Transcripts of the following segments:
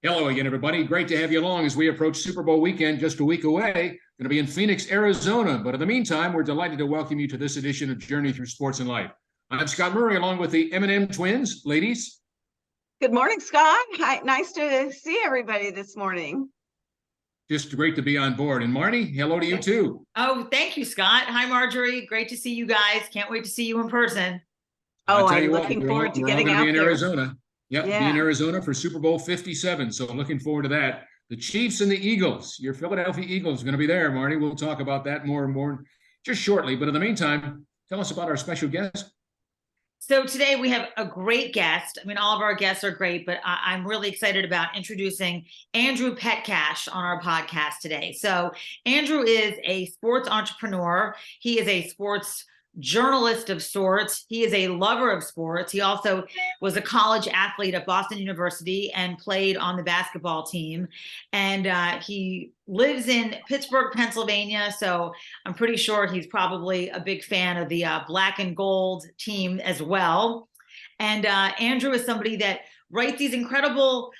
Hello again, everybody. Great to have you along as we approach Super Bowl weekend just a week away. Going to be in Phoenix, Arizona. But in the meantime, we're delighted to welcome you to this edition of Journey Through Sports and Life. I'm Scott Murray, along with the M&M twins. Ladies. Good morning, Scott. Hi, nice to see everybody this morning. Just great to be on board. And Marnie, hello to you too. Oh, thank you, Scott. Hi, Marjorie. Great to see you guys. Can't wait to see you in person. Oh, I'm looking forward to getting out there. Be in Arizona. Yep, yeah. Be in Arizona for Super Bowl 57. So looking forward to that. The Chiefs and the Eagles. Your Philadelphia Eagles are going to be there, Marnie. We'll talk about that more and more just shortly. But in the meantime, tell us about our special guest. So today we have a great guest. I mean, all of our guests are great, but I'm really excited about introducing Andrew Petcash on our podcast today. So Andrew is a sports entrepreneur. He is a sports journalist of sorts. He is a lover of sports. He also was a college athlete at Boston University and played on the basketball team. And he lives in Pittsburgh, Pennsylvania. So I'm pretty sure he's probably a big fan of the black and gold team as well. And Andrew is somebody that writes these incredible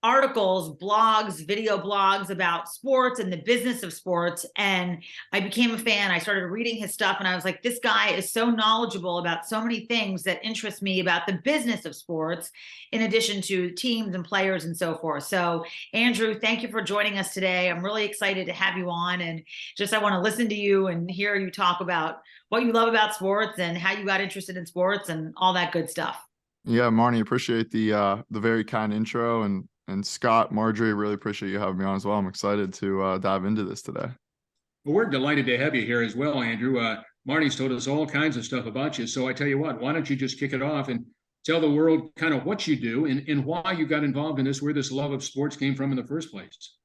articles, blogs, video blogs about sports and the business of sports. And I became a fan. I started reading his stuff and I was like, this guy is so knowledgeable about so many things that interest me about the business of sports, in addition to teams and players and so forth. So Andrew, thank you for joining us today. I'm really excited to have you on, and just, I want to listen to you and hear you talk about what you love about sports and how you got interested in sports and all that good stuff. Yeah, Marnie, appreciate the very kind intro, and Scott, Marjorie, really appreciate you having me on as well. I'm excited to dive into this today. Well, we're delighted to have you here as well, Andrew. Marnie's told us all kinds of stuff about you. So I tell you what, why don't you just kick it off and tell the world kind of what you do and why you got involved in this, where this love of sports came from in the first place.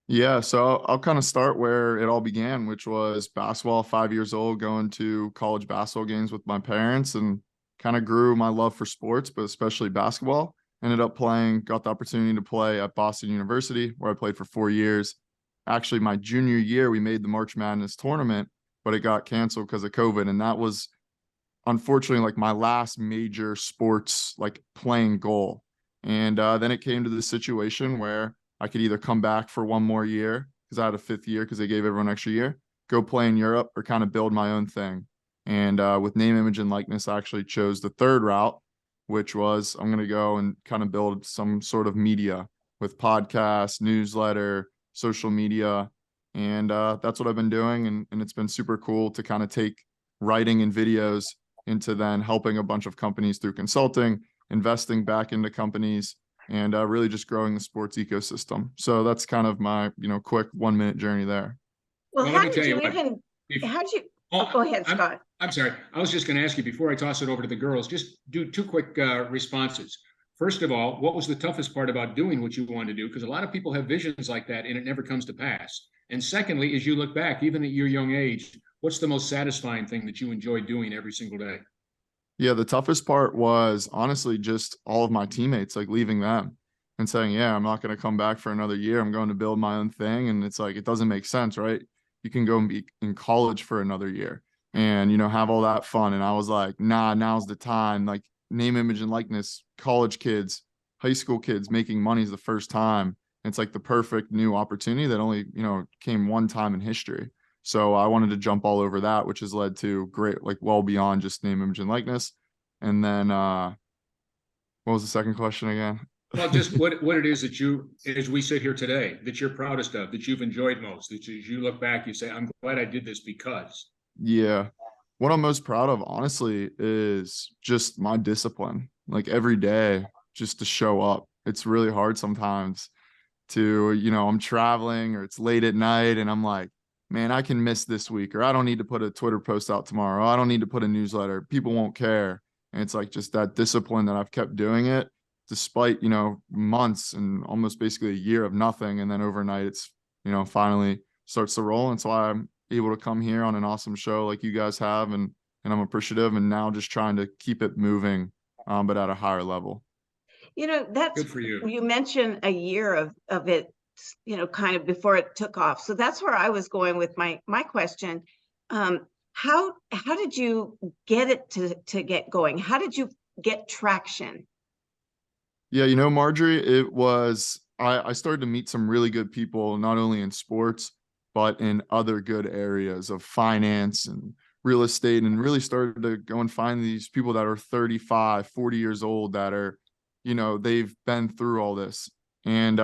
Yeah, so I'll kind of start where it all began, which was basketball, 5 years old, going to college basketball games with my parents, and kind of grew my love for sports, but especially basketball. Ended up got the opportunity to play at Boston University, where I played for 4 years. Actually, my junior year, we made the March Madness tournament, but it got canceled because of COVID. And that was, unfortunately, like my last major sports, like, playing goal. And then it came to the situation where I could either come back for one more year, because I had a fifth year because they gave everyone an extra year, go play in Europe, or kind of build my own thing. And with name, image, and likeness, I actually chose the third route, which was I'm going to go and kind of build some sort of media with podcasts, newsletter, social media. And that's what I've been doing. And it's been super cool to kind of take writing and videos into then helping a bunch of companies through consulting, investing back into companies, and really just growing the sports ecosystem. So that's kind of my, quick 1 minute journey there. Well, how did you go ahead, Scott. I'm sorry. I was just going to ask you, before I toss it over to the girls, just do two quick responses. First of all, what was the toughest part about doing what you wanted to do? Because a lot of people have visions like that and it never comes to pass. And secondly, as you look back, even at your young age, what's the most satisfying thing that you enjoy doing every single day? Yeah, the toughest part was honestly just all of my teammates, like leaving them and saying, yeah, I'm not going to come back for another year. I'm going to build my own thing. And it's like, it doesn't make sense, right? You can go and be in college for another year and, have all that fun. And I was like, nah, now's the time. Like, name, image, and likeness, college kids, high school kids making money is the first time. It's like the perfect new opportunity that only, came one time in history. So I wanted to jump all over that, which has led to great, like, well beyond just name, image, and likeness. And then what was the second question again? Well, just what it is that you, as we sit here today, that you're proudest of, that you've enjoyed most, that as you look back, you say, I'm glad I did this because. Yeah. What I'm most proud of, honestly, is just my discipline. Like, every day, just to show up. It's really hard sometimes to, I'm traveling or it's late at night and I'm like, man, I can miss this week, or I don't need to put a Twitter post out tomorrow. I don't need to put a newsletter. People won't care. And it's like just that discipline that I've kept doing it despite, months and almost basically a year of nothing. And then overnight it's, finally starts to roll. And so I'm able to come here on an awesome show like you guys have. And I'm appreciative, and now just trying to keep it moving, but at a higher level. That's good for you. You mentioned a year of it, kind of before it took off. So that's where I was going with my question. How did you get it to get going? How did you get traction? Yeah, Marjorie, I started to meet some really good people, not only in sports, but in other good areas of finance and real estate, and really started to go and find these people that are 35, 40 years old that are, they've been through all this, and,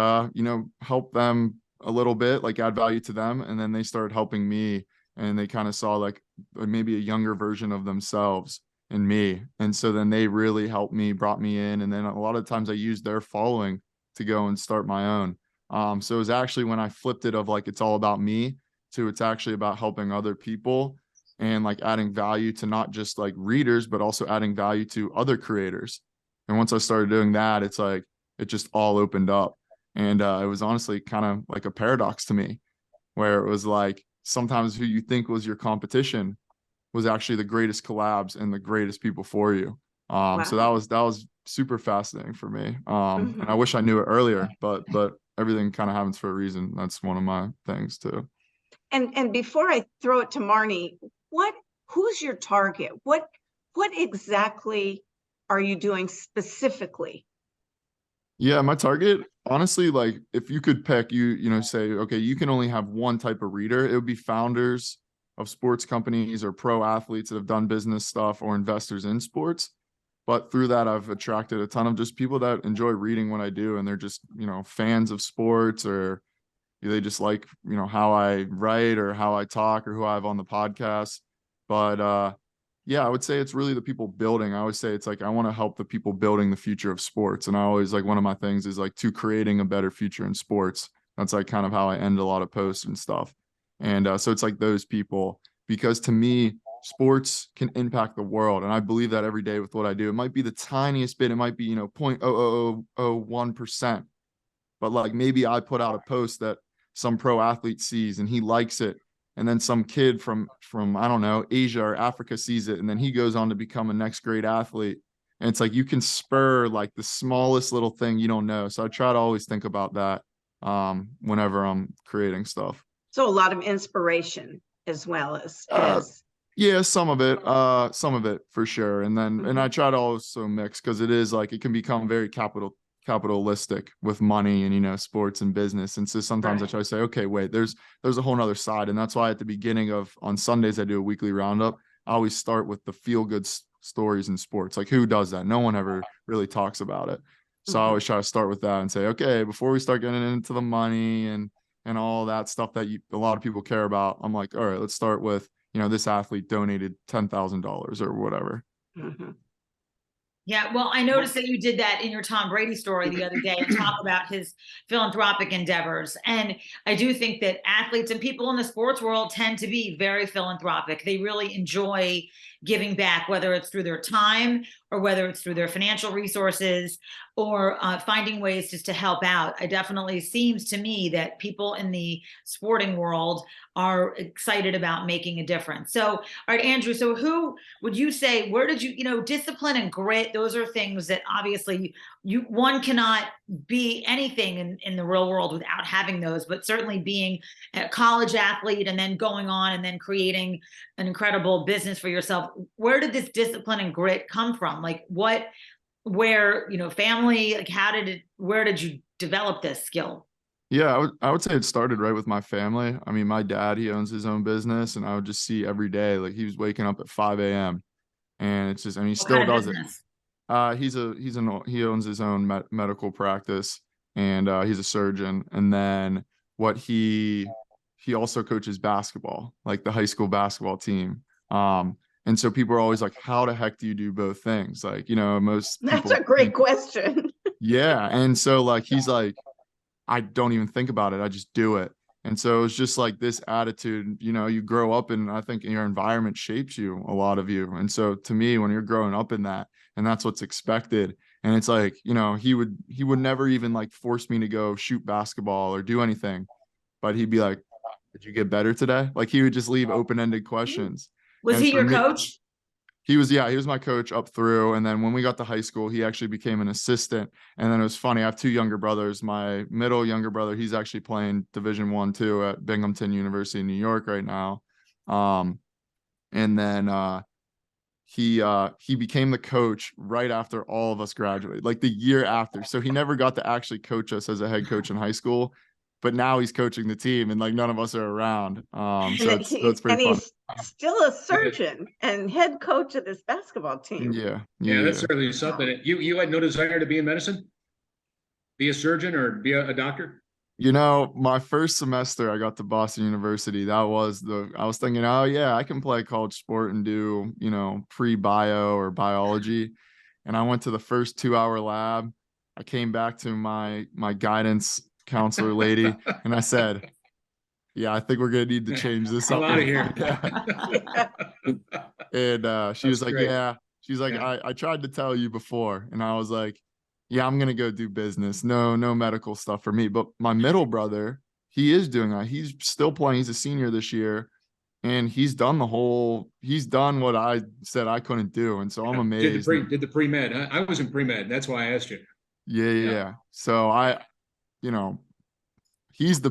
help them a little bit, like add value to them. And then they started helping me, and they kind of saw like maybe a younger version of themselves in me. And so then they really helped me, brought me in. And then a lot of times I used their following to go and start my own. So it was actually when I flipped it of like, it's all about me to it's actually about helping other people and like adding value to not just like readers, but also adding value to other creators. And once I started doing that, it's like, it just all opened up. And it was honestly kind of like a paradox to me, where it was like sometimes who you think was your competition was actually the greatest collabs and the greatest people for you. Wow. So that was super fascinating for me. Mhm. And I wish I knew it earlier, but everything kind of happens for a reason. That's one of my things too. And before I throw it to Marnie, who's your target? What exactly are you doing specifically? Yeah, my target, honestly, like if you could pick, say, okay, you can only have one type of reader, it would be founders of sports companies or pro athletes that have done business stuff or investors in sports. But through that, I've attracted a ton of just people that enjoy reading what I do. And they're just, fans of sports, or they just like, how I write or how I talk or who I have on the podcast. But yeah, I would say it's really the people building. I always say it's like, I want to help the people building the future of sports. And I always like, one of my things is like to creating a better future in sports. That's like kind of how I end a lot of posts and stuff. And so it's like those people, because to me, sports can impact the world. And I believe that every day with what I do. It might be the tiniest bit. It might be, 0.00001%. But like maybe I put out a post that some pro athlete sees and he likes it. And then some kid from I don't know, Asia or Africa sees it. And then he goes on to become a next great athlete. And it's like you can spur like the smallest little thing you don't know. So I try to always think about that whenever I'm creating stuff. So a lot of inspiration as well as yeah, some of it for sure. And then and I try to also mix, because it is like it can become very capitalistic with money and sports and business. And so sometimes Right. I try to say, okay, wait, there's a whole nother side. And that's why at the beginning on Sundays I do a weekly roundup. I always start with the feel good stories in sports. Like, who does that? No one ever really talks about it. So I always try to start with that and say, okay, before we start getting into the money and all that stuff that a lot of people care about, I'm like, all right, let's start with, this athlete donated $10,000 or whatever. Mm-hmm. Yeah, well, I noticed that you did that in your Tom Brady story the other day and talk about his philanthropic endeavors. And I do think that athletes and people in the sports world tend to be very philanthropic. They really enjoy giving back, whether it's through their time or whether it's through their financial resources or finding ways just to help out. It definitely seems to me that people in the sporting world are excited about making a difference. So, all right, Andrew, so who would you say, where did you, discipline and grit, those are things that obviously one cannot be anything in the real world without having those, but certainly being a college athlete and then going on and then creating an incredible business for yourself. Where did this discipline and grit come from? Like where, family, like where did you develop this skill? Yeah, I would say it started right with my family. I mean, my dad, he owns his own business, and I would just see every day, like he was waking up at 5 a.m. and it's just, I mean, he still does it. He owns his own medical practice, and he's a surgeon. And then he also coaches basketball, like the high school basketball team. And so people are always like, how the heck do you do both things? Like, most people. That's a great question. Yeah. And so like, he's like, I don't even think about it. I just do it. And so it's just like this attitude, you grow up and I think your environment shapes you, a lot of you. And so to me, when you're growing up in that, and that's what's expected. And it's like, he would never even like force me to go shoot basketball or do anything, but he'd be like, did you get better today? Like he would just leave open-ended questions. Was he your coach? He was my coach up through. And then when we got to high school, he actually became an assistant. And then it was funny. I have two younger brothers. My middle younger brother, he's actually playing Division I, II at Binghamton University in New York right now. And then he became the coach right after all of us graduated, like the year after. So he never got to actually coach us as a head coach in high school, but now he's coaching the team and like none of us are around. And So that's pretty fun. he's still a surgeon and head coach of this basketball team. Yeah, that's certainly something. You had no desire to be in medicine? Be a surgeon or be a doctor? You know, my first semester I got to Boston University. I was thinking, oh yeah, I can play college sport and do, you know, pre-bio or biology. And I went to the first 2-hour lab. I came back to my guidance counselor lady and I said, yeah, I think we're gonna need to change this up. Out of here. Yeah. And she was like, great. yeah. She's like, Yeah. I tried to tell you before. And I was like, yeah, I'm gonna go do business. No medical stuff for me. But my middle brother, he is doing that. He's still playing. He's a senior this year, and he's done what I said I couldn't do. And so I'm amazed. Did the pre-med, huh? I was in pre-med. That's why I asked you. Yeah. So you know, he's the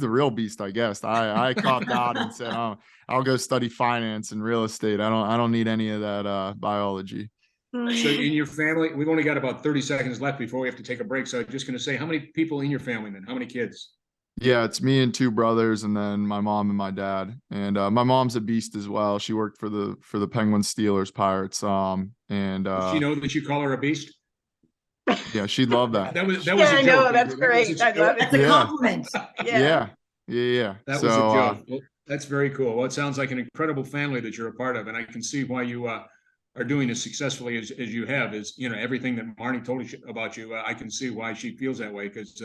real beast, I guess. I copped out and said, oh, I'll go study finance and real estate. I don't need any of that biology. So in your family, we've only got about 30 seconds left before we have to take a break. So I'm just going to say, how many people in your family then? How many kids? Yeah, it's me and 2 brothers, and then my mom and my dad. And my mom's a beast as well. She worked for the Penguins, Steelers, Pirates. And Does she know that you call her a beast? yeah, she'd love that. That was Yeah, a joke. I know, that's great. I love it. That's a compliment. Yeah. That was a joke. Well, that's very cool. Well, it sounds like an incredible family that you're a part of, and I can see why you are doing as successfully as you have. Is, you know, everything that Marnie told you about you. I can see why she feels that way, because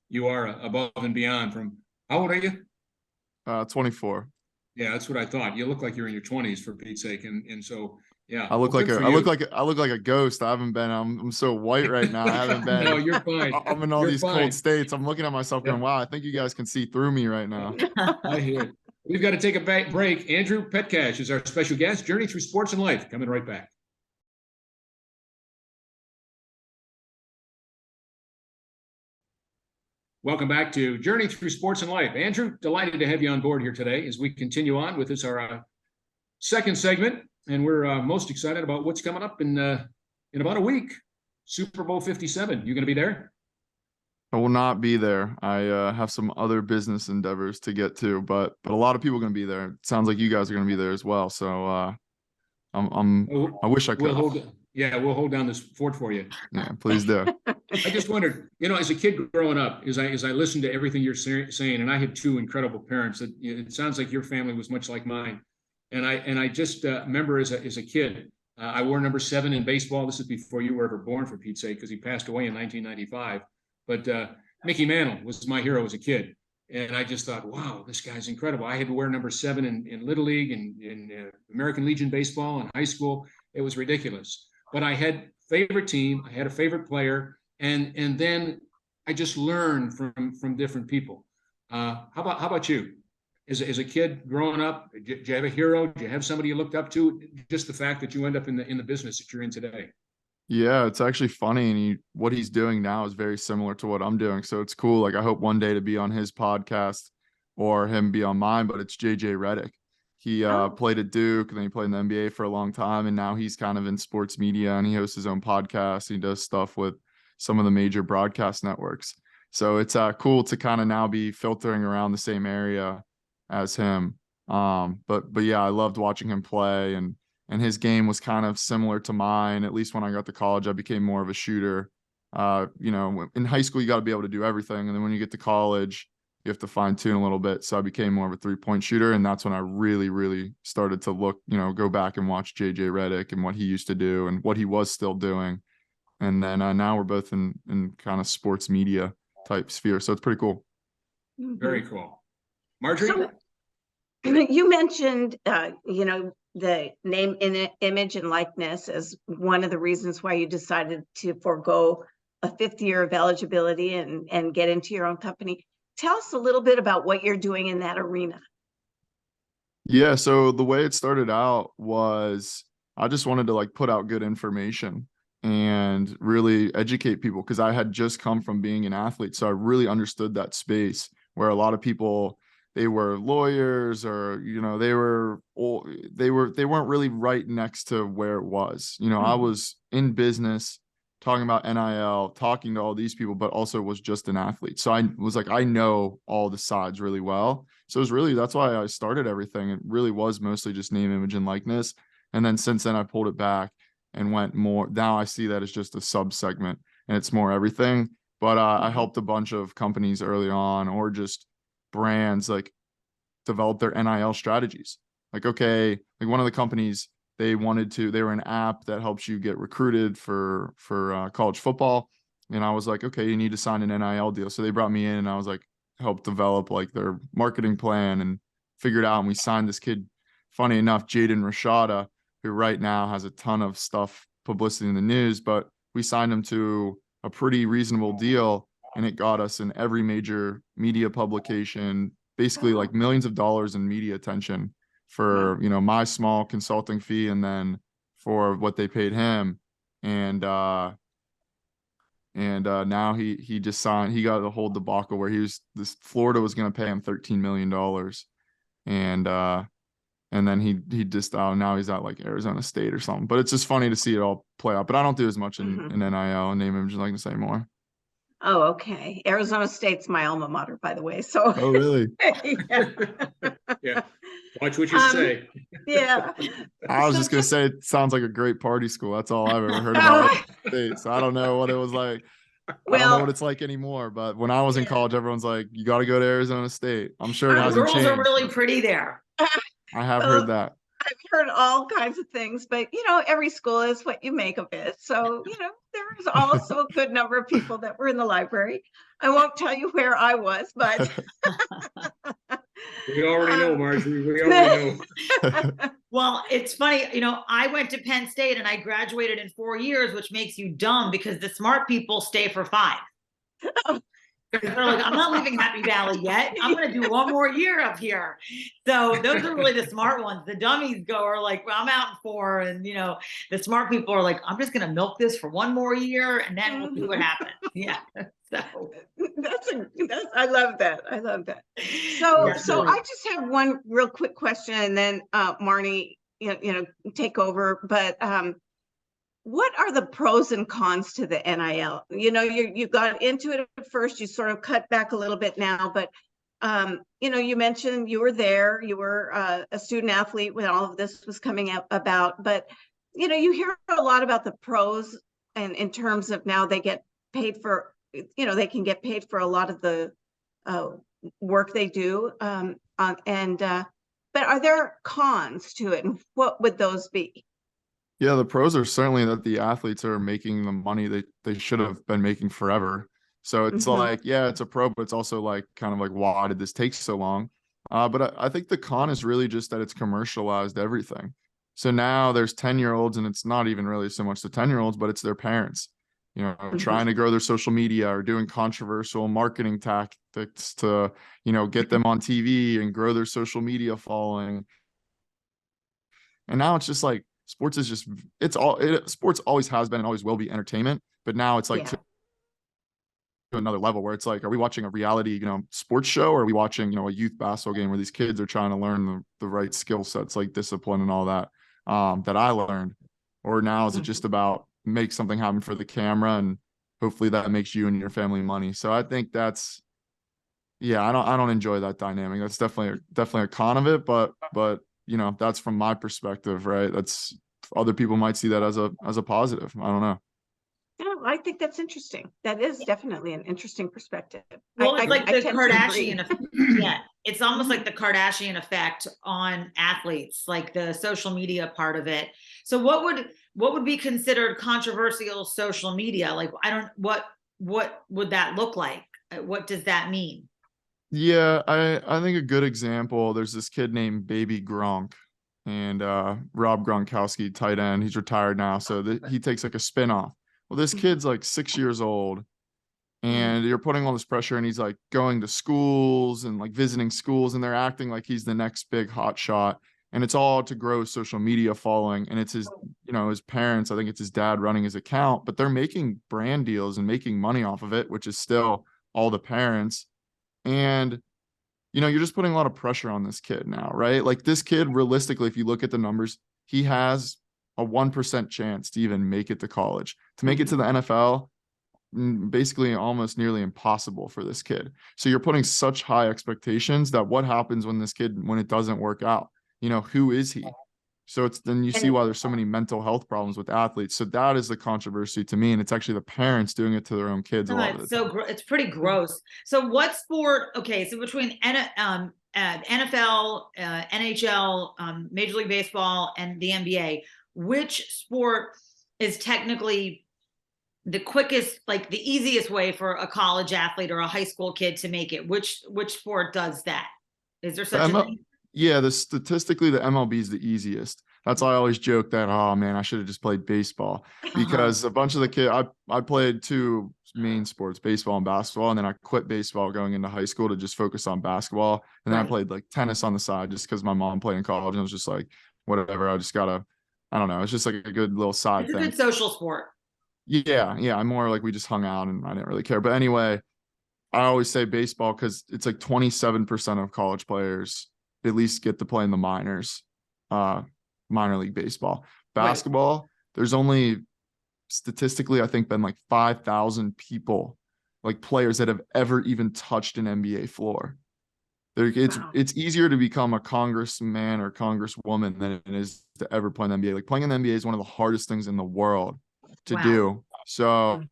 you are above and beyond. From how old are you? 24. Yeah, that's what I thought. You look like you're in your 20s, for Pete's sake, and so yeah. I look well, like a ghost. I haven't been. I'm so white right now. I haven't been. No, you're fine. I'm in all these cold states. I'm looking at myself going, Yeah. wow, I think you guys can see through me right now. I hear it. We've got to take a break. Andrew Petcash is our special guest. Journey through sports and life. Coming right back. Welcome back to Journey Through Sports and Life. Andrew, delighted to have you on board here today as we continue on with this, our second segment. And we're most excited about what's coming up in about a week. Super Bowl 57. You going to be there? I will not be there. I have some other business endeavors to get to, but a lot of people are going to be there. It sounds like you guys are going to be there as well. So I wish I could. We'll hold down this fort for you. Yeah, please do. I just wondered, you know, as a kid growing up, as I listened to everything you're saying, and I had 2 incredible parents. That it sounds like your family was much like mine. And I just remember as a kid, I wore number 7 in baseball. This is before you were ever born, for Pete's sake, because he passed away in 1995. But Mickey Mantle was my hero as a kid. And I just thought, wow, this guy's incredible. I had to wear number 7 in Little League and in American Legion baseball in high school. It was ridiculous. But I had favorite team. I had a favorite player. And then I just learned from different people. How about you? As a kid growing up, did you have a hero? Did you have somebody you looked up to? Just the fact that you end up in the business that you're in today. Yeah, it's actually funny. And what he's doing now is very similar to what I'm doing. So it's cool. Like, I hope one day to be on his podcast or him be on mine, but it's JJ Redick. He played at Duke, and then he played in the NBA for a long time. And now he's kind of in sports media, and he hosts his own podcast. He does stuff with some of the major broadcast networks. So it's cool to kind of now be filtering around the same area as him. But yeah, I loved watching him play, and his game was kind of similar to mine. At least when I got to college, I became more of a shooter. You know, in high school, you got to be able to do everything. And then when you get to college, you have to fine tune a little bit. So I became more of a 3-point shooter. And that's when I really, really started to look, you know, go back and watch JJ Redick and what he used to do and what he was still doing. And then now we're both in kind of sports media type sphere. So it's pretty cool. Very cool. Marjorie? So, you mentioned, you know, the name, image, and likeness as one of the reasons why you decided to forego a 5th year of eligibility and get into your own company. Tell us a little bit about what you're doing in that arena. Yeah, so the way it started out was I just wanted to like put out good information and really educate people, because I had just come from being an athlete. So I really understood that space where a lot of people they were lawyers, or, they weren't really right next to where it was. I was in business talking about NIL, talking to all these people, but also was just an athlete. So I was like, I know all the sides really well. So it was really, that's why I started everything. It really was mostly just name, image, and likeness. And then since then I pulled it back and went more. Now I see that as just a sub segment and it's more everything. But I helped a bunch of companies early on, or just brands, like develop their NIL strategies. Like, okay, like one of the companies, they were an app that helps you get recruited for college football. And I was like, okay, you need to sign an NIL deal. So they brought me in and I was like, helped develop like their marketing plan and figured out. And we signed this kid, funny enough, Jaden Rashada, who right now has a ton of stuff, publicity in the news, but we signed him to a pretty reasonable deal. And it got us in every major media publication, basically like millions of dollars in media attention for, my small consulting fee, and then for what they paid him. And now he just signed, he got the whole debacle where Florida was going to pay him $13 million. And then he just, now he's at like Arizona State or something, but it's just funny to see it all play out. But I don't do as much in NIL, name, image, and likeness anymore. Oh, okay. Arizona State's my alma mater, by the way. So. Oh, really? Yeah. Watch what you say. Yeah. I was just going to say, it sounds like a great party school. That's all I've ever heard about State. So I don't know what it was like. I don't know what it's like anymore. But when I was in college, everyone's like, you got to go to Arizona State. I'm sure it hasn't changed. Girls are really pretty there. I have heard that. I've heard all kinds of things, but every school is what you make of it. So, there was also a good number of people that were in the library. I won't tell you where I was, but we already know, Marjorie. We already know. Well, it's funny, I went to Penn State and I graduated in 4 years, which makes you dumb because the smart people stay for 5. They're like, I'm not leaving Happy Valley yet. I'm going to do one more year up here. So those are really the smart ones. The dummies are like, well, I'm out in 4. And, the smart people are like, I'm just going to milk this for one more year and then we'll see what happens. Yeah. So I love that. I love that. So I just have one real quick question, and then Marnie, take over. But what are the pros and cons to the NIL? You got into it at first, you sort of cut back a little bit now, but you mentioned you were there, you were a student athlete when all of this was coming out about, but you hear a lot about the pros, and in terms of now they get paid for, they can get paid for a lot of the work they do. But are there cons to it, and what would those be? Yeah, the pros are certainly that the athletes are making the money they should have been making forever. So it's like, yeah, it's a pro, but it's also like kind of like, why did this take so long? But I think the con is really just that it's commercialized everything. So now there's 10-year-olds, and it's not even really so much the 10-year-olds, but it's their parents, trying to grow their social media or doing controversial marketing tactics to, get them on TV and grow their social media following. And now it's just like, sports is just, sports always has been and always will be entertainment, but now it's like to another level where it's like, are we watching a reality, sports show, or are we watching, a youth basketball game where these kids are trying to learn the right skill sets, like discipline and all that, that I learned? Or now is it just about make something happen for the camera, and hopefully that makes you and your family money? So I think that's, I don't enjoy that dynamic. That's definitely a con of it, but that's from my perspective, right? That's, other people might see that as a positive. I don't know. Yeah, I think that's interesting. That is definitely an interesting perspective. Well, it's like the Kardashian effect. Yeah, it's almost like the Kardashian effect on athletes, like the social media part of it. So what would be considered controversial social media? Like, what would that look like? What does that mean? Yeah, I think a good example, there's this kid named Baby Gronk, and Rob Gronkowski, tight end. He's retired now, so he takes like a spin-off. Well, this kid's like 6 years old, and you're putting all this pressure, and he's like going to schools and like visiting schools, and they're acting like he's the next big hot shot, and it's all to grow social media following. And it's his, his parents, I think it's his dad running his account, but they're making brand deals and making money off of it, which is still all the parents. And you're just putting a lot of pressure on this kid now, right? Like this kid, realistically, if you look at the numbers, he has a 1% chance to even make it to college. To make it to the NFL, basically almost nearly impossible for this kid. So you're putting such high expectations that what happens when it doesn't work out? Who is he? So then you see why there's so many mental health problems with athletes. So that is the controversy to me. And it's actually the parents doing it to their own kids a lot of the time. It's pretty gross. So what sport, okay, so between NFL, NHL, Major League Baseball, and the NBA, which sport is technically the quickest, like the easiest way for a college athlete or a high school kid to make it? Which sport does that? Is there such a thing? Yeah, statistically, the MLB is the easiest. That's why I always joke that, oh man, I should have just played baseball, because a bunch of the kids, I played two main sports, baseball and basketball, and then I quit baseball going into high school to just focus on basketball. And then I played like tennis on the side just because my mom played in college, and it was just like, whatever, I don't know, it's just like a good little side thing. It's a good social sport. Yeah, I'm more like we just hung out and I didn't really care. But anyway, I always say baseball because it's like 27% of college players at least get to play in the minors, minor league baseball. Basketball, there's only statistically, I think, been like 5,000 people, like players that have ever even touched an NBA floor. It's easier to become a congressman or congresswoman than it is to ever play in the NBA. Like playing in the NBA is one of the hardest things in the world to do. So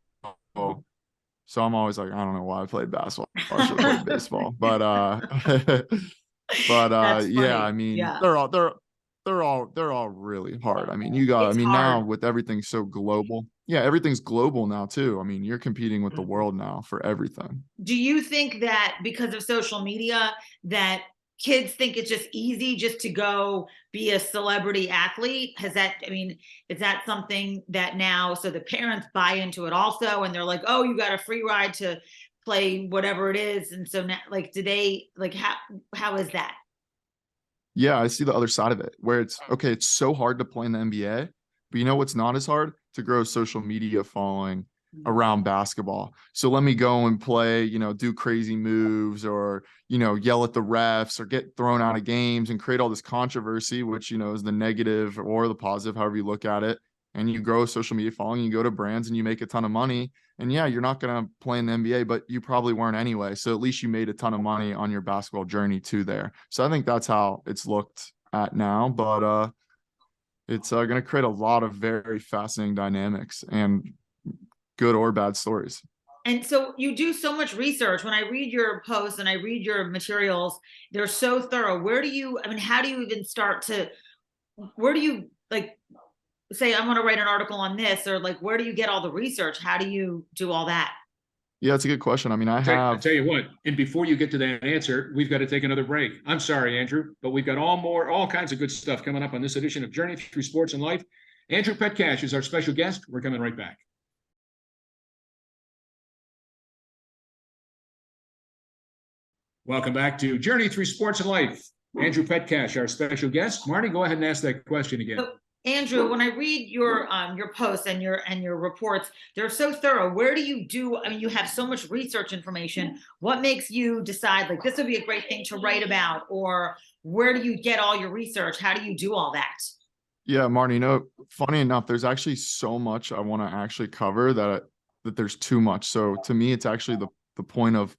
I'm always like, I don't know why I played basketball. I should have played baseball. But yeah, I mean, they're all really hard. I mean, now with everything so global, everything's global now too. I mean, you're competing with the world now for everything. Do you think that because of social media that kids think it's just easy just to go be a celebrity athlete? Is that something that now, so the parents buy into it also, and they're like, oh, you got a free ride to play whatever it is. And so now, like, do they, like, how is that? Yeah, I see the other side of it where it's so hard to play in the NBA, but you know what's not as hard? To grow a social media following around basketball. So let me go and play, do crazy moves or, yell at the refs or get thrown out of games and create all this controversy, which, is the negative or the positive, however you look at it. And you grow a social media following, you go to brands and you make a ton of money. And yeah, you're not going to play in the NBA, but you probably weren't anyway. So at least you made a ton of money on your basketball journey to there. So I think that's how it's looked at now. But it's going to create a lot of very fascinating dynamics and good or bad stories. And so you do so much research. When I read your posts and I read your materials, they're so thorough. How do you even start to, where do you like say, I want to write an article on this, or like, where do you get all the research? How do you do all that? Yeah, it's a good question. I mean, I'll tell you what, and before you get to that answer, we've got to take another break. I'm sorry, Andrew, but we've got all kinds of good stuff coming up on this edition of Journey Through Sports and Life. Andrew Petcash is our special guest. We're coming right back. Welcome back to Journey Through Sports and Life. Andrew Petcash, our special guest. Marnie, go ahead and ask that question again. So, Andrew, when I read your posts and your reports, they're so thorough. Where do you do? I mean, you have so much research information. What makes you decide like this would be a great thing to write about, or where do you get all your research? How do you do all that? Yeah, Marnie, funny enough, there's actually so much I want to actually cover that there's too much. So to me, it's actually the point of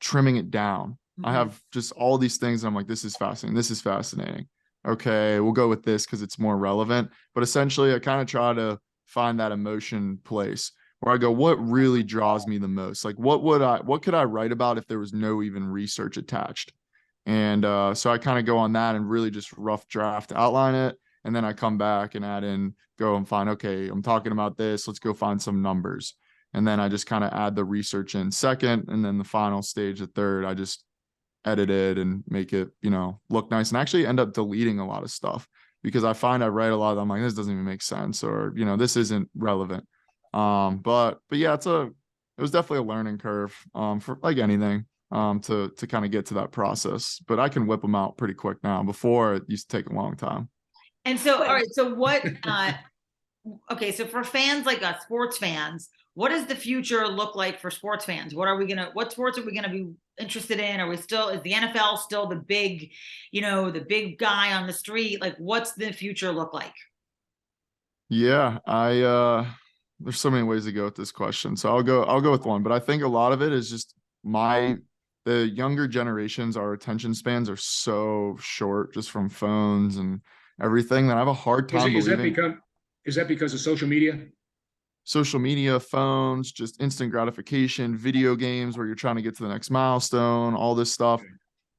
trimming it down. I have just all these things. And I'm like, this is fascinating. This is fascinating. Okay, we'll go with this because it's more relevant. But essentially, I kind of try to find that emotion place where I go, what really draws me the most? Like, what could I write about if there was no even research attached? And so I kind of go on that and really just rough draft, outline it. And then I come back and go and find, okay, I'm talking about this. Let's go find some numbers. And then I just kind of add the research in second. And then the final stage, the third, I just edit it and make it, look nice, and actually end up deleting a lot of stuff because I find I write a lot of them like, this doesn't even make sense, or, this isn't relevant. But yeah, it was definitely a learning curve, for like anything, to kind of get to that process, but I can whip them out pretty quick now. Before it used to take a long time. And so, all right. So what, okay. So for fans like us, sports fans, what does the future look like for sports fans? What sports are we gonna be interested in? Is the NFL still the big, the big guy on the street? Like, what's the future look like? Yeah, there's so many ways to go with this question. So I'll go with one, but I think a lot of it is just the younger generations, our attention spans are so short just from phones and everything that I have a hard time believing. Is that because of social media? Social media, phones, just instant gratification, video games where you're trying to get to the next milestone, all this stuff. Okay.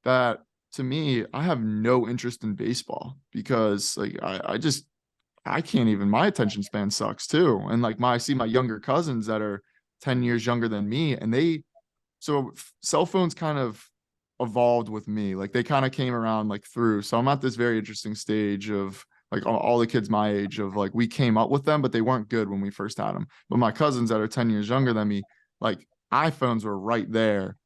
That to me, I have no interest in baseball because like I can't even, my attention span sucks too. And like I see my younger cousins that are 10 years younger than me, and so cell phones kind of evolved with me. Like they kind of came around like through. So I'm at this very interesting stage of like all the kids my age of like, we came up with them, but they weren't good when we first had them. But my cousins that are 10 years younger than me, like iPhones were right there,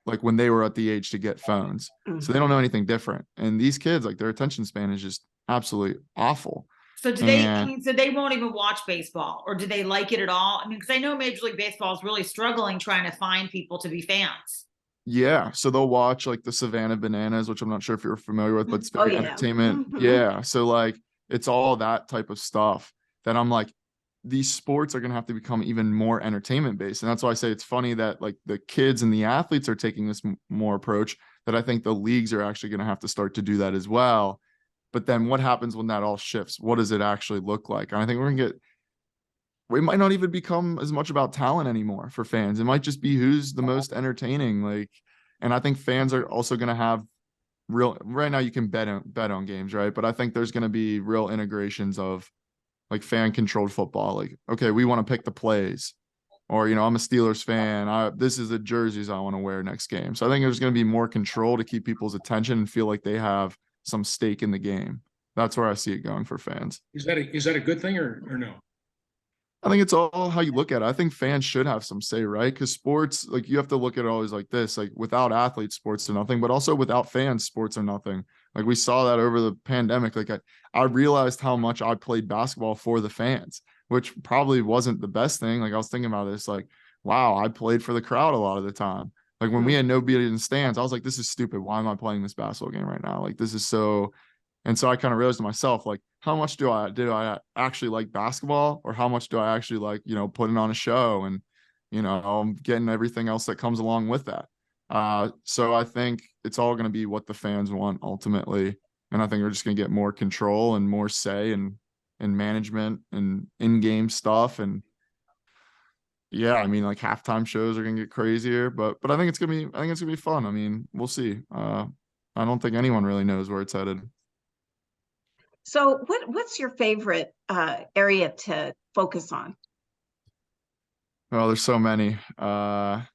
like when they were at the age to get phones. So they don't know anything different. And these kids, like their attention span is just absolutely awful. So so they won't even watch baseball, or do they like it at all? I mean, because I know Major League Baseball is really struggling trying to find people to be fans. Yeah, so they'll watch like the Savannah Bananas, which I'm not sure if you're familiar with, but it's very entertainment. Yeah, so like it's all that type of stuff that I'm like, these sports are going to have to become even more entertainment based. And that's why I say it's funny that like the kids and the athletes are taking this more approach, that I think the leagues are actually going to have to start to do that as well. But then what happens when that all shifts? What does it actually look like? And I think we might not even become as much about talent anymore for fans. It might just be who's the most entertaining. Like, and I think fans are also going to have right now you can bet on games, right? But I think there's going to be real integrations of like fan controlled football. Like, okay, we want to pick the plays, or, I'm a Steelers fan. This is the jerseys I want to wear next game. So I think there's going to be more control to keep people's attention and feel like they have some stake in the game. That's where I see it going for fans. Is that a good thing or no? I think it's all how you look at it. I think fans should have some say, right? Because sports, like you have to look at it always like this, like without athletes, sports are nothing, but also without fans, sports are nothing. Like we saw that over the pandemic. Like I realized how much I played basketball for the fans, which probably wasn't the best thing. Like I was thinking about this, like, wow, I played for the crowd a lot of the time. Like when we had nobody in the stands, I was like, this is stupid. Why am I playing this basketball game right now? Like this is so. And so I kind of realized to myself, like, how much do I actually like basketball, or how much do I actually like, putting on a show and, getting everything else that comes along with that. So I think it's all going to be what the fans want ultimately. And I think we're just going to get more control and more say and management and in-game stuff. And yeah, I mean, like halftime shows are going to get crazier, but I think it's going to be fun. I mean, we'll see. I don't think anyone really knows where it's headed. So what's your favorite area to focus on? Well, there's so many. I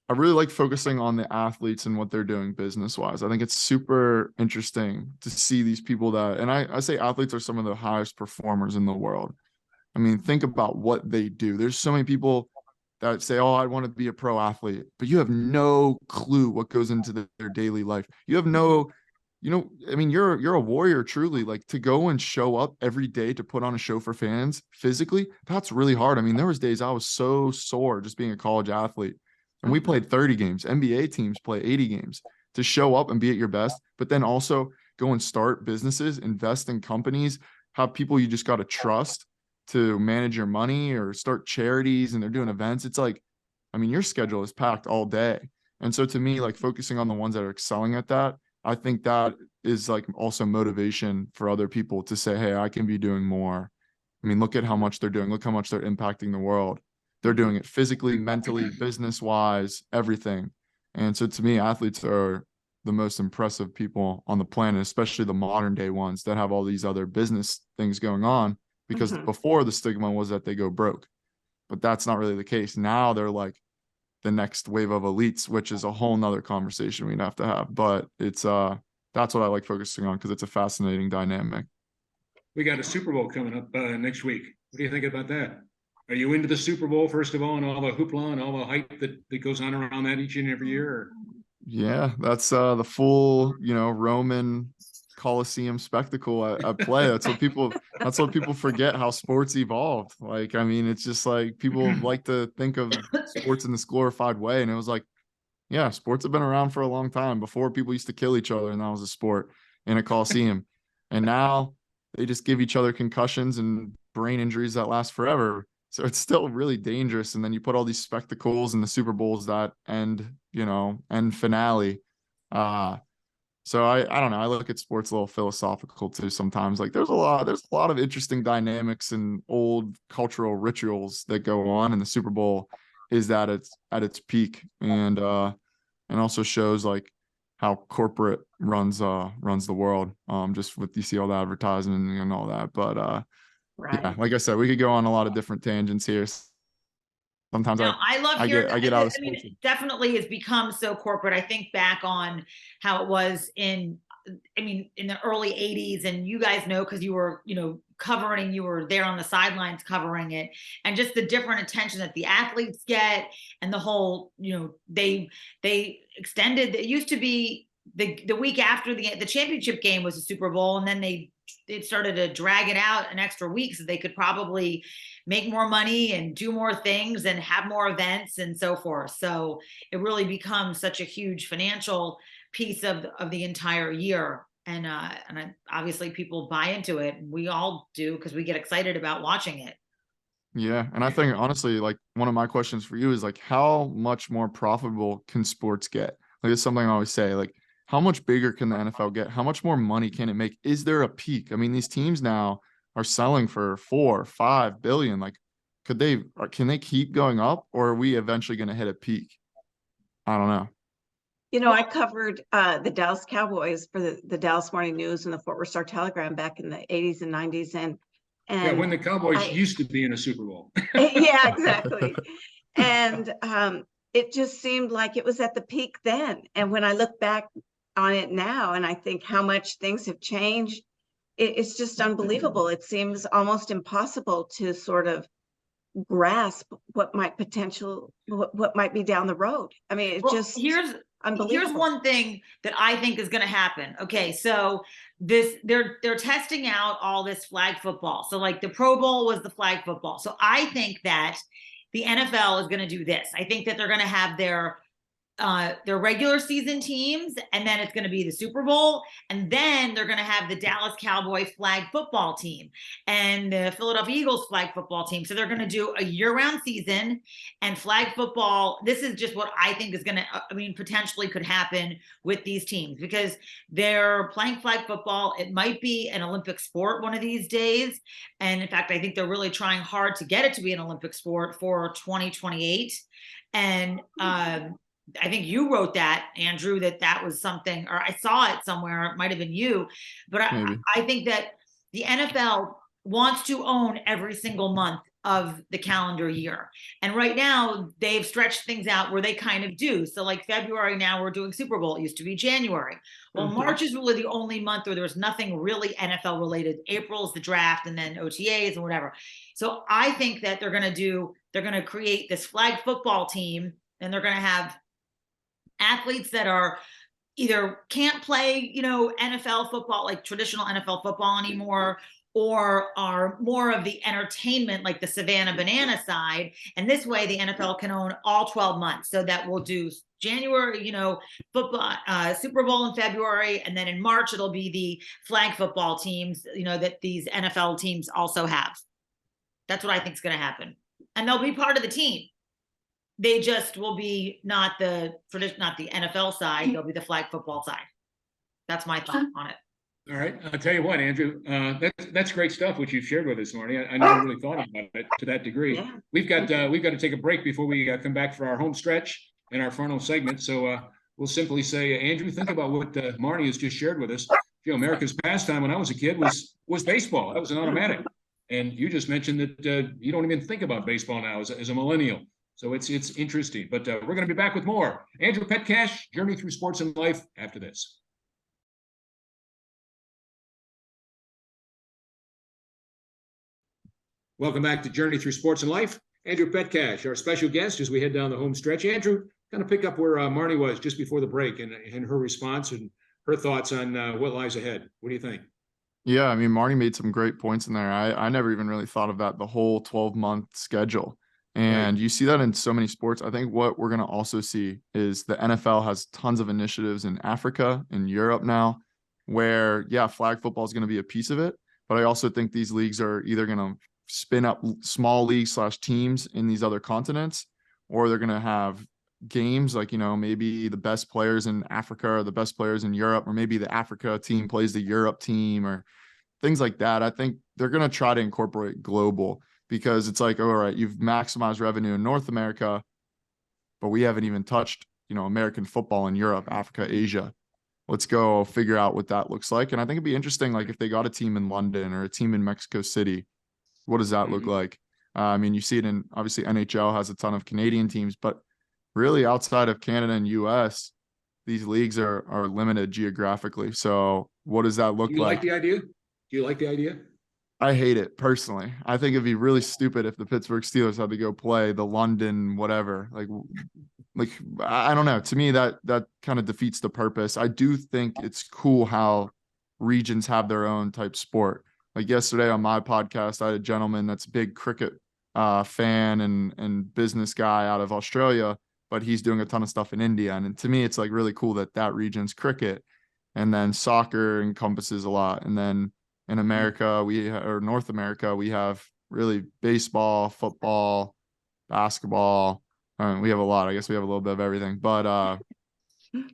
really like focusing on the athletes and what they're doing business-wise. I think it's super interesting to see these people and I say athletes are some of the highest performers in the world. I mean, think about what they do. There's so many people that say, oh, I want to be a pro athlete, but you have no clue what goes into their daily life. You have no I mean, you're a warrior, truly. Like to go and show up every day to put on a show for fans physically, that's really hard. I mean, there was days I was so sore just being a college athlete, and we played 30 games. NBA teams play 80 games to show up and be at your best, but then also go and start businesses, invest in companies, have people you just got to trust to manage your money, or start charities, and they're doing events. It's like, I mean, your schedule is packed all day. And so to me, like focusing on the ones that are excelling at that, I think that is like also motivation for other people to say, hey, I can be doing more. I mean, look at how much they're doing. Look how much they're impacting the world. They're doing it physically, mentally, business-wise, everything. And so to me, athletes are the most impressive people on the planet, especially the modern day ones that have all these other business things going on, because before the stigma was that they go broke. But that's not really the case. Now they're like the next wave of elites, which is a whole nother conversation we'd have to have. But it's that's what I like focusing on, because it's a fascinating dynamic. We got a Super Bowl coming up next week. What do you think about that? Are you into the Super Bowl, first of all, and all the hoopla and all the hype that goes on around that each and every year? Or? Yeah, that's the full, Roman Coliseum spectacle at play. That's what people forget, how sports evolved. Like, I mean, it's just like people like to think of sports in this glorified way. And it was like, yeah, sports have been around for a long time. Before, people used to kill each other, and that was a sport in a Coliseum. And now they just give each other concussions and brain injuries that last forever. So it's still really dangerous. And then you put all these spectacles and the Super Bowls that end finale. So I don't know. I look at sports a little philosophical too sometimes. Like, there's a lot of interesting dynamics and old cultural rituals that go on, and the Super Bowl is at its peak, and also shows like how corporate runs the world. Just with, you see all the advertising and all that. But Right. yeah, like I said, we could go on a lot of different tangents here. Sometimes I love I hearing get out of I mean, sports. it definitely has become so corporate. I think back on how it was in the early 80s, and you guys know, because you were, covering, you were there on the sidelines covering it, and just the different attention that the athletes get, and the whole, they extended. It used to be the week after the championship game was the Super Bowl, and then they started to drag it out an extra week so they could probably make more money and do more things and have more events and so forth. So it really becomes such a huge financial piece of the entire year. And obviously people buy into it. We all do, because we get excited about watching it. Yeah. And I think, honestly, like, one of my questions for you is like, how much more profitable can sports get? Like, it's something I always say, like, how much bigger can the NFL get? How much more money can it make? Is there a peak? I mean, these teams now are selling for 4, 5 billion. Like, can they keep going up, or are we eventually going to hit a peak? I don't know. I covered the Dallas Cowboys for the Dallas Morning News and the Fort Worth Star-Telegram back in the 80s and 90s. And Yeah, when the Cowboys used to be in a Super Bowl. Yeah, exactly. And it just seemed like it was at the peak then. And when I look back on it now, and I think how much things have changed, it's just unbelievable. It seems almost impossible to sort of grasp what might be down the road. I mean, Here's one thing that I think is going to happen. Okay, so they're testing out all this flag football. So like the Pro Bowl was the flag football. So I think that the NFL is going to do this. I think that they're going to have their regular season teams, and then it's going to be the Super Bowl, and then they're going to have the Dallas Cowboys flag football team and the Philadelphia Eagles flag football team. So they're going to do a year-round season and flag football. This is just what I think is going to, potentially could happen with these teams, because they're playing flag football. It might be an Olympic sport one of these days. And in fact, I think they're really trying hard to get it to be an Olympic sport for 2028. And, I think you wrote that, Andrew, that was something, or I saw it somewhere. It might've been you, but I think that the NFL wants to own every single month of the calendar year. And right now they've stretched things out where they kind of do. So like February, now we're doing Super Bowl. It used to be January. Well, March is really the only month where there's nothing really NFL related. April's the draft, and then OTAs and whatever. So I think that they're going to create this flag football team, and they're going to have athletes that are either can't play, NFL football, like traditional NFL football anymore, or are more of the entertainment, like the Savannah Banana side. And this way the NFL can own all 12 months. So that we'll do January, football, Super Bowl in February. And then in March, it'll be the flag football teams, that these NFL teams also have. That's what I think is going to happen. And they'll be part of the team. They just will be not the NFL side. They'll be the flag football side. That's my thought on it. All right. I'll tell you what, Andrew, that's great stuff, which you've shared with us, Marnie. I never really thought about it to that degree. Yeah. We've got to take a break before we come back for our home stretch and our final segment. So we'll simply say, Andrew, think about what Marnie has just shared with us. America's pastime when I was a kid was baseball. That was an automatic. And you just mentioned that you don't even think about baseball now as a millennial. So it's interesting, but we're going to be back with more. Andrew Petcash, Journey Through Sports and Life, after this. Welcome back to Journey Through Sports and Life. Andrew Petcash, our special guest, as we head down the home stretch. Andrew, kind of pick up where Marnie was just before the break and her response, and her thoughts on what lies ahead. What do you think? Yeah, I mean, Marnie made some great points in there. I never even really thought of that, the whole 12-month schedule. And you see that in so many sports. I think what we're going to also see is the NFL has tons of initiatives in Africa and Europe now where, yeah, flag football is going to be a piece of it. But I also think these leagues are either going to spin up small leagues / teams in these other continents, or they're going to have games like, maybe the best players in Africa or the best players in Europe, or maybe the Africa team plays the Europe team or things like that. I think they're going to try to incorporate global, because it's like, all right, you've maximized revenue in North America, but we haven't even touched, American football in Europe, Africa, Asia. Let's go figure out what that looks like. And I think it'd be interesting, like if they got a team in London or a team in Mexico City, what does that look like? I mean, you see it in, obviously NHL has a ton of Canadian teams, but really outside of Canada and US, these leagues are limited geographically. So what does that look Do you like? like the idea? Do you like the idea? I hate it personally. I think it'd be really stupid if the Pittsburgh Steelers had to go play the London whatever. Like I don't know. To me, that kind of defeats the purpose. I do think it's cool how regions have their own type sport. Like yesterday on my podcast, I had a gentleman that's a big cricket fan and business guy out of Australia, but he's doing a ton of stuff in India. And to me, it's like really cool that region's cricket, and then soccer encompasses a lot. And then in America, or North America, we have really baseball, football, basketball. We have a lot. I guess we have a little bit of everything. But I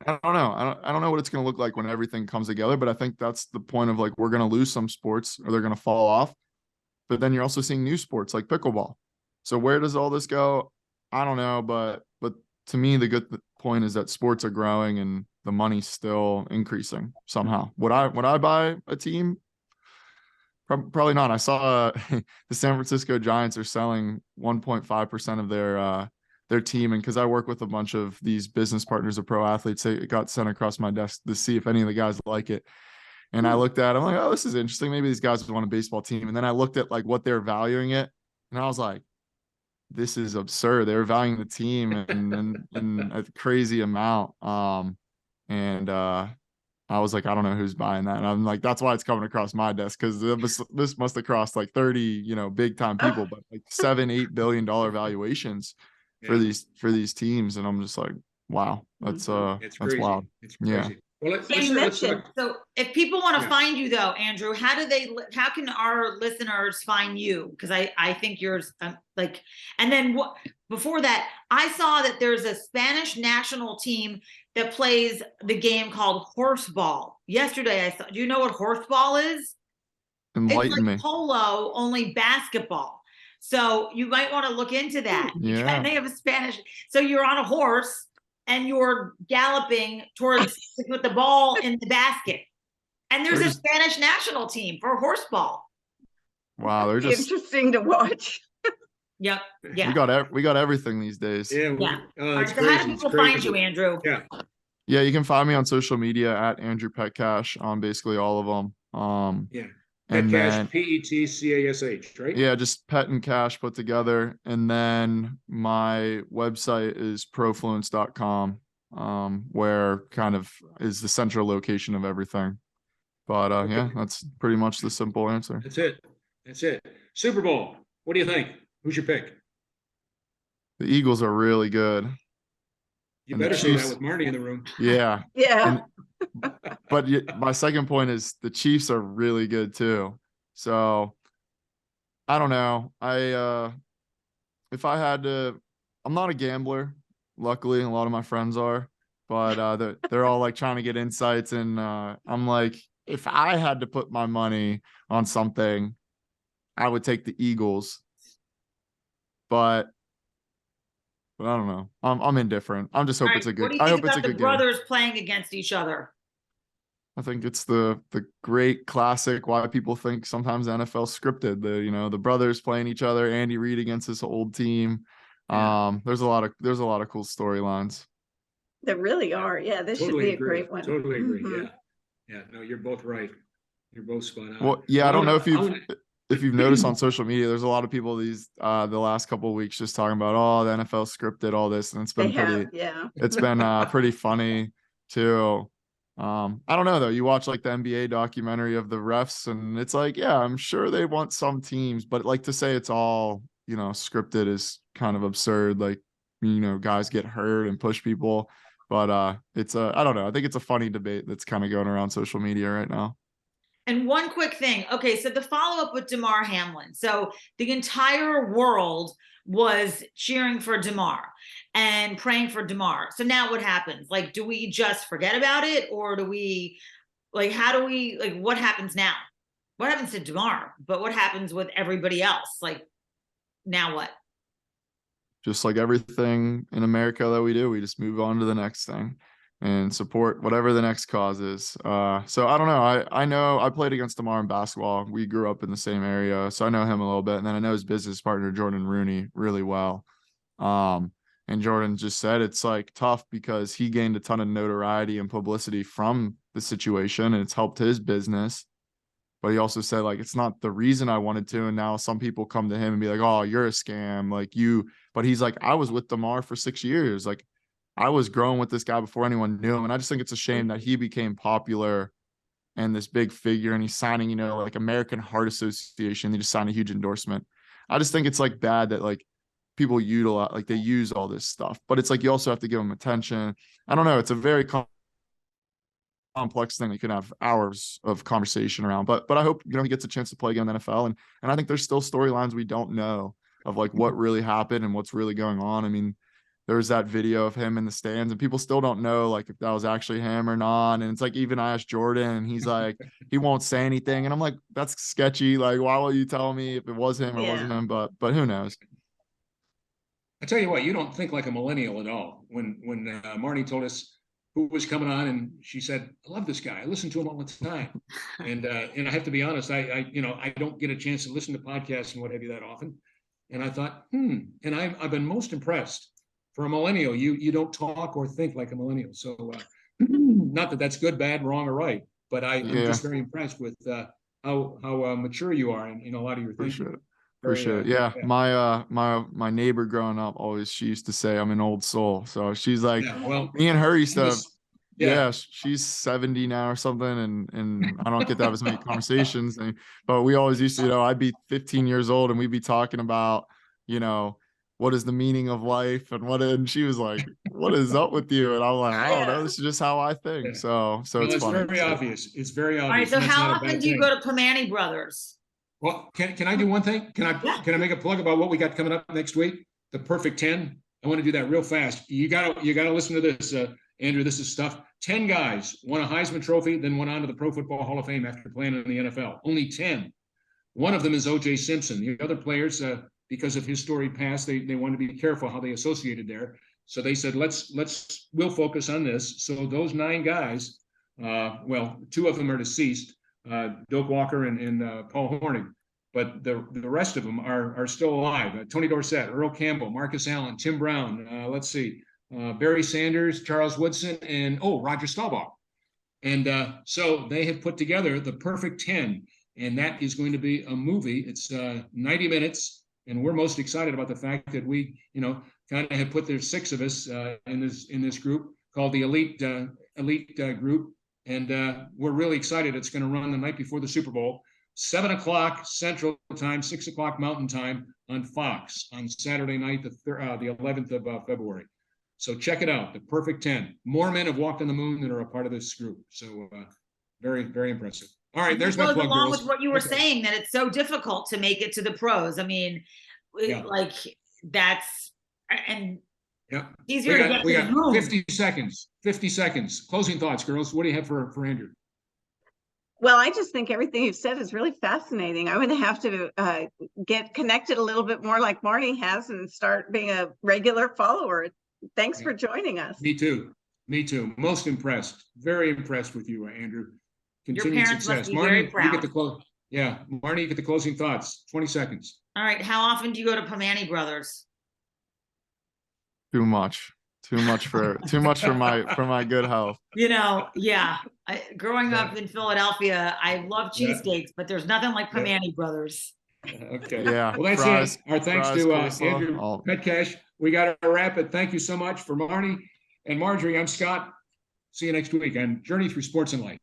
don't know. I don't know what it's going to look like when everything comes together. But I think that's the point of, like, we're going to lose some sports or they're going to fall off. But then you're also seeing new sports like pickleball. So where does all this go? I don't know. But to me, the good point is that sports are growing and the money's still increasing somehow. Would I buy a team? Probably not. I saw the San Francisco Giants are selling 1.5% of their team. And because I work with a bunch of these business partners of pro athletes, it got sent across my desk to see if any of the guys like it. And I looked at it, I'm like, oh, this is interesting. Maybe these guys would want a baseball team. And then I looked at like what they're valuing it, and I was like, this is absurd. They're valuing the team in a crazy amount. I was like, I don't know who's buying that. And I'm like, that's why it's coming across my desk, because this must have crossed like 30, big time people, but like $7-8 billion valuations for these teams. And I'm just like, wow, that's It's crazy. wild. It's crazy. Yeah. Well, So if people want to find you though, Andrew, how can our listeners find you? Because I think yours and then before that, I saw that there's a Spanish national team that plays the game called horseball. Yesterday I saw, do you know what horseball is? Enlighten it's like me. Polo, only basketball. So you might want to look into that. Yeah. And they have a Spanish. So you're on a horse and you're galloping towards with the ball in the basket. And there's a Spanish national team for horseball. Wow, they're just interesting to watch. Yep. Yeah. We got everything these days. Yeah. All right, so how do people find you, Andrew? Yeah, you can find me on social media at Andrew Petcash on basically all of them. And Petcash, Petcash, right? Yeah, just Pet and Cash put together. And then my website is profluence.com, where kind of is the central location of everything. But yeah, that's pretty much the simple answer. That's it. Super Bowl. What do you think? Who's your pick? The Eagles are really good. You better say that with Marnie in the room. Yeah. Yeah. But my second point is the Chiefs are really good too. So I don't know. If I had to, I'm not a gambler. Luckily, a lot of my friends are, but they're all like trying to get insights. And I'm like, if I had to put my money on something, I would take the Eagles. But I don't know. I'm indifferent. I'm just hoping it's a good. I hope it's a good game. Brothers playing against each other. I think it's the great classic why people think sometimes the NFL scripted. The brothers playing each other. Andy Reid against his old team. There's a lot of cool storylines. There really are. Yeah, this should be a great one. Totally agree. Yeah. No, you're both right. You're both spot on. Well, yeah, I don't know if you've noticed on social media, there's a lot of people the last couple of weeks just talking about, the NFL scripted all this, and it's been it's been pretty funny too. I don't know though. You watch like the NBA documentary of the refs, and it's like, yeah, I'm sure they want some teams, but like to say it's all, scripted is kind of absurd. Like, guys get hurt and push people. But I don't know. I think it's a funny debate that's kind of going around social media right now. And one quick thing. Okay, so the follow-up with DeMar Hamlin. So the entire world was cheering for DeMar and praying for DeMar. So now what happens? Like, do we just forget about it? Or do we, like, what happens now? What happens to DeMar? But what happens with everybody else? Like, now what? Just like everything in America that we do, we just move on to the next thing and support whatever the next cause is. So I don't know. I know I played against DeMar in basketball. We grew up in the same area, so I know him a little bit. And then I know his business partner, Jordan Rooney, really well. And Jordan just said it's like tough because he gained a ton of notoriety and publicity from the situation, and it's helped his business. But he also said, like, it's not the reason I wanted to. And now some people come to him and be like, oh, you're a scam. Like you, but he's like, I was with DeMar for 6 years. Like, I was growing with this guy before anyone knew him. And I just think it's a shame that he became popular and this big figure, and he's signing, like American Heart Association. They just signed a huge endorsement. I just think it's like bad that like people utilize, like they use all this stuff, but it's like, you also have to give them attention. I don't know. It's a very complex thing you can have hours of conversation around, but I hope, he gets a chance to play again in the NFL. And I think there's still storylines we don't know of, like what really happened and what's really going on. I mean, there's that video of him in the stands and people still don't know like if that was actually him or not. And it's like, even I asked Jordan and he's like, he won't say anything. And I'm like, that's sketchy. Like, why will you tell me if it was him or wasn't him? But who knows? I tell you what, you don't think like a millennial at all. When Marnie told us who was coming on, and she said, I love this guy. I listen to him all the time. And I have to be honest, I don't get a chance to listen to podcasts and what have you that often. And I thought, and I've been most impressed. For a millennial, you don't talk or think like a millennial. So not that that's good, bad, wrong, or right, but I'm just very impressed with how mature you are in a lot of your thinking. Appreciate it. Yeah. My neighbor growing up she used to say I'm an old soul. So she's like, me and her used to she's 70 now or something, and I don't get to have as many conversations. But we always used to, I'd be 15 years old and we'd be talking about, what is the meaning of life and she was like, what is up with you? And I'm like, I don't know. This is just how I think. So it's funny. Very obvious. It's very obvious. All right. So how often do you go to Primanti Brothers? Well, can I do one thing? Can I make a plug about what we got coming up next week? The Perfect 10. I want to do that real fast. You gotta listen to this, Andrew. This is stuff. 10 guys won a Heisman Trophy, then went on to the Pro Football Hall of Fame after playing in the NFL. Only 10. One of them is O.J. Simpson. The other players, because of his storied past, they wanted to be careful how they associated there. So they said, we'll focus on this. So those 9 guys, 2 of them are deceased, Doak Walker and Paul Hornung, but the rest of them are still alive. Tony Dorsett, Earl Campbell, Marcus Allen, Tim Brown, Barry Sanders, Charles Woodson, and Roger Staubach. And so they have put together the Perfect 10, and that is going to be a movie. It's 90 minutes. And we're most excited about the fact that we, kind of have put there's 6 of us in this group called the Elite Group, and we're really excited. It's going to run the night before the Super Bowl, 7:00 Central Time, 6:00 Mountain Time on Fox on Saturday night, the 11th of February. So check it out, the Perfect 10. More men have walked on the moon than are a part of this group. So very, very impressive. All right, there's my plug, along girls. with what you were saying, that it's so difficult to make it to the pros. I mean, like that's easier to get we to got the room. 50 seconds. Closing thoughts, girls. What do you have for Andrew? Well, I just think everything you've said is really fascinating. I'm going to have to get connected a little bit more like Marnie has and start being a regular follower. Thanks for joining us. Me too. Most impressed. Very impressed with you, Andrew. Continued Your parents success. must be Marnie, very proud. you get the close. Yeah, Marnie, you get the closing thoughts. 20 seconds. All right. How often do you go to Primanti Brothers? Too much for my good health. Growing up in Philadelphia, I love cheesesteaks, but there's nothing like Primanti Brothers. Okay. Yeah. Well, that's it. Our thanks to Andrew Petcash. We got to wrap it. Thank you so much for Marnie and Marjorie. I'm Scott. See you next week on Journey Through Sports and Life.